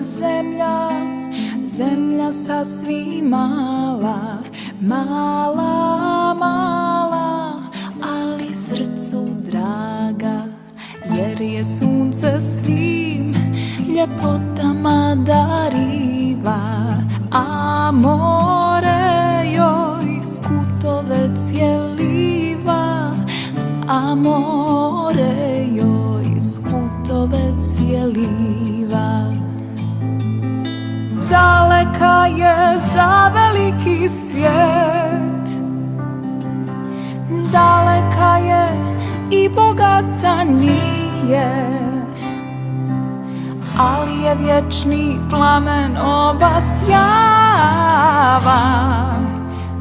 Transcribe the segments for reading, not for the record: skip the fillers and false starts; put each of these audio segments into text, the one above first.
zemlja, zemlja sasvim mala, mala, mala, ali srcu draga, jer je sunce svim ljepotama dariva, a more joj skutove cijeliva, a more joj skutove cijeliva. Daleka je za veliki svijet, daleka je i bogata nije, ali je vječni plamen obasjava,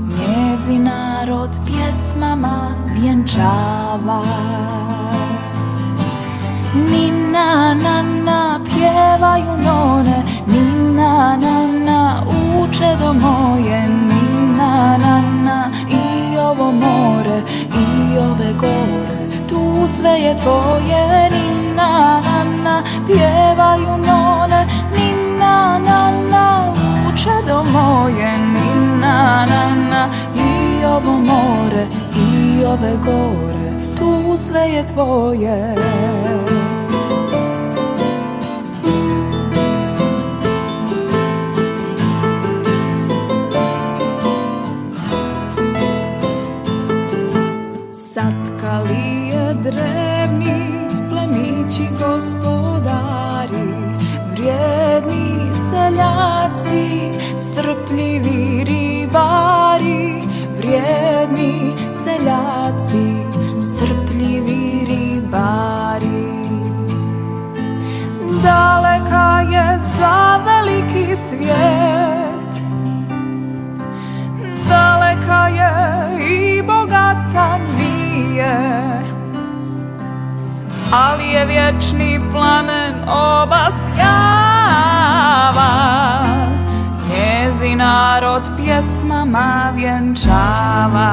njezin narod pjesmama vjenčava. Nina, nana, pjevaju none, nina, nana, učedo moje, nina, nana, i ovo more, i ove gore, tu sve je tvoje, nina, nana, pjevaju none, nina, nana, učedo moje, nina, nana, i ovo more, i ove gore, tu sve je tvoje. Satkali je drevni plemići gospodari, vrijedni seljaci, strpljivi ribari, vrijedni seljaci, strpljivi ribari. Daleka je za veliki svijet, daleka je i bogata nije, ali je vječni plamen obasjava, njezin narod pjesmama vjenčava.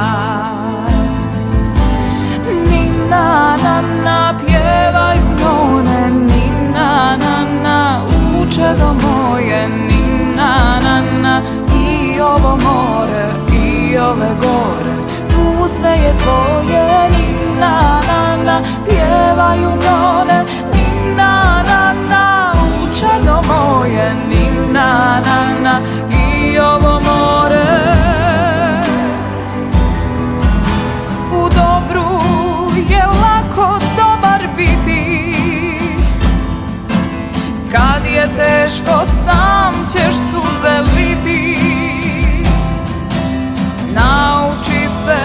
Nina, nana, pjevaju none, nina, nana, učedo moje, nina, nana, i ovo more, i ove gore, tu sve je tvoje, nina, nana, pjevaju none, nina, nana, učedo moje, nina, nana, i ovo more. U dobru je lako dobar biti, kad je teško sam ćeš suze liti. Nauči se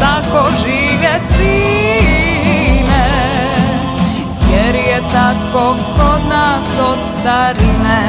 tako živjet sine, jer je tako kod nas od starine.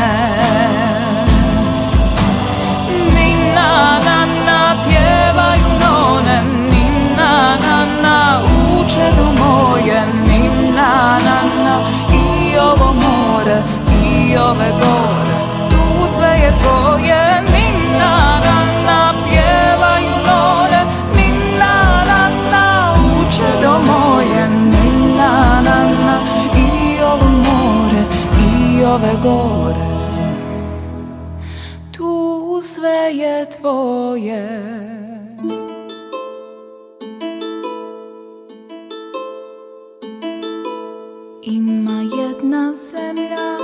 Nina, nana, pjevaju none, nina, nana, učedo moje, nina, nana, i ovo more, i ove gore, tu sve je tvoje, nina, nana, pjevaju none, nina, nana, učedo moje, nina, nana, i ovo more, i ove gore, tu sve je tvoje. Ima jedna zemlja,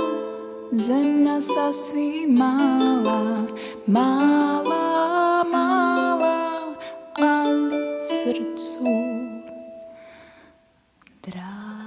zemlja sasvim mala, mala, mala, ali srcu draga.